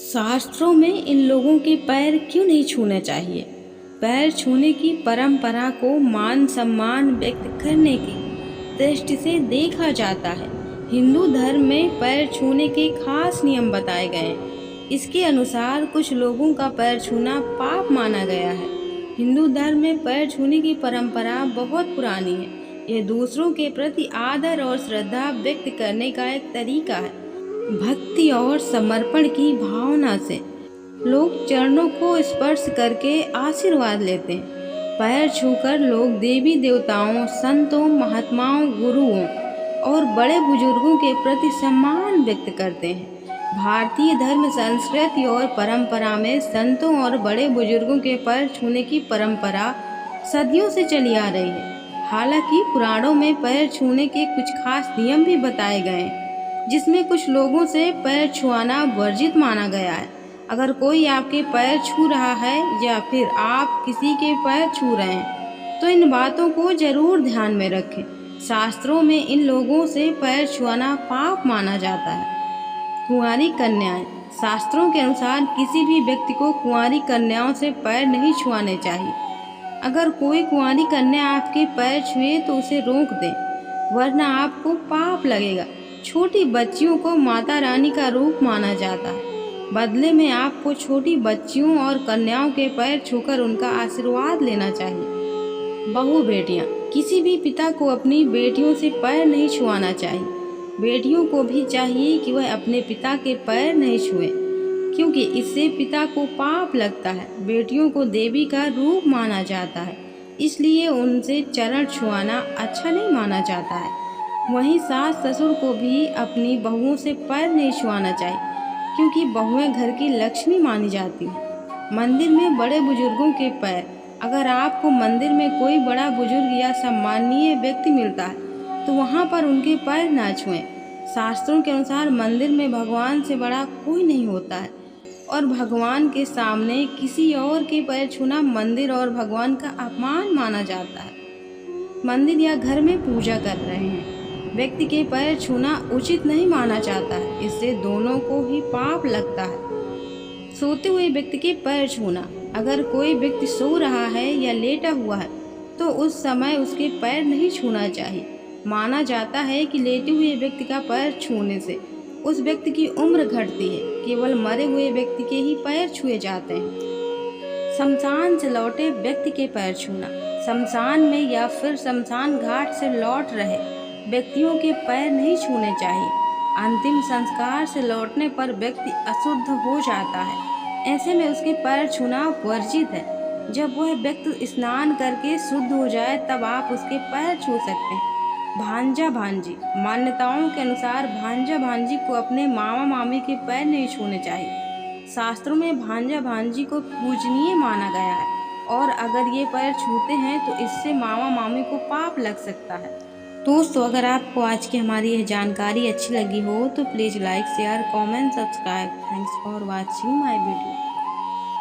शास्त्रों में इन लोगों के पैर क्यों नहीं छूने चाहिए? पैर छूने की परंपरा को मान सम्मान व्यक्त करने की दृष्टि से देखा जाता है। हिंदू धर्म में पैर छूने के खास नियम बताए गए हैं। इसके अनुसार कुछ लोगों का पैर छूना पाप माना गया है। हिंदू धर्म में पैर छूने की परंपरा बहुत पुरानी है। यह दूसरों के प्रति आदर और श्रद्धा व्यक्त करने का एक तरीका है। भक्ति और समर्पण की भावना से लोग चरणों को स्पर्श करके आशीर्वाद लेते हैं। पैर छूकर लोग देवी देवताओं, संतों, महात्माओं, गुरुओं और बड़े बुजुर्गों के प्रति सम्मान व्यक्त करते हैं। भारतीय धर्म, संस्कृति और परंपरा में संतों और बड़े बुजुर्गों के पैर छूने की परंपरा सदियों से चली आ रही है। हालांकि पुराणों में पैर छूने के कुछ खास नियम भी बताए गए हैं, जिसमें कुछ लोगों से पैर छुआना वर्जित माना गया है। अगर कोई आपके पैर छू रहा है या फिर आप किसी के पैर छू रहे हैं तो इन बातों को जरूर ध्यान में रखें। शास्त्रों में इन लोगों से पैर छुआना पाप माना जाता है। कुंवारी कन्याएं। शास्त्रों के अनुसार किसी भी व्यक्ति को कुंवारी कन्याओं से पैर नहीं छुआने चाहिए। अगर कोई कुंवारी कन्या आपके पैर छुए तो उसे रोक दें, वरना आपको पाप लगेगा। छोटी बच्चियों को माता रानी का रूप माना जाता है। बदले में आपको छोटी बच्चियों और कन्याओं के पैर छूकर उनका आशीर्वाद लेना चाहिए। बहू बेटियां। किसी भी पिता को अपनी बेटियों से पैर नहीं छुआना चाहिए। बेटियों को भी चाहिए कि वह अपने पिता के पैर नहीं छुएं, क्योंकि इससे पिता को पाप लगता है। बेटियों को देवी का रूप माना जाता है, इसलिए उनसे चरण छुआना अच्छा नहीं माना जाता है। वहीं सास ससुर को भी अपनी बहुओं से पैर नहीं छुआना चाहिए, क्योंकि बहुएं घर की लक्ष्मी मानी जाती हैं। मंदिर में बड़े बुजुर्गों के पैर। अगर आपको मंदिर में कोई बड़ा बुजुर्ग या सम्माननीय व्यक्ति मिलता है तो वहां पर उनके पैर ना छुएं। शास्त्रों के अनुसार मंदिर में भगवान से बड़ा कोई नहीं होता है और भगवान के सामने किसी और के पैर छूना मंदिर और भगवान का अपमान माना जाता है। मंदिर या घर में पूजा कर रहे हैं व्यक्ति के पैर छूना उचित नहीं माना जाता है। इससे दोनों को ही पाप लगता है। सोते हुए व्यक्ति के पैर छूना। अगर कोई व्यक्ति सो रहा है या लेटा हुआ है तो उस समय उसके पैर नहीं छूना चाहिए। माना जाता है कि लेटे हुए व्यक्ति का पैर छूने से उस व्यक्ति की उम्र घटती है। केवल मरे हुए व्यक्ति के ही पैर छुए जाते हैं। शमशान से लौटे व्यक्ति के पैर छूना। शमशान में या फिर शमशान घाट से लौट रहे व्यक्तियों के पैर नहीं छूने चाहिए। अंतिम संस्कार से लौटने पर व्यक्ति अशुद्ध हो जाता है। ऐसे में उसके पैर छूना वर्जित है। जब वह व्यक्ति स्नान करके शुद्ध हो जाए तब आप उसके पैर छू सकते हैं। भांजा भांजी। मान्यताओं के अनुसार भांजा भांजी को अपने मामा मामी के पैर नहीं छूने चाहिए। शास्त्रों में भांजा भांजी को पूजनीय माना गया है और अगर ये पैर छूते हैं तो इससे मामा मामी को पाप लग सकता है। दोस्तों, अगर आपको आज की हमारी यह जानकारी अच्छी लगी हो तो please like, share, comment, subscribe. Thanks for watching my video.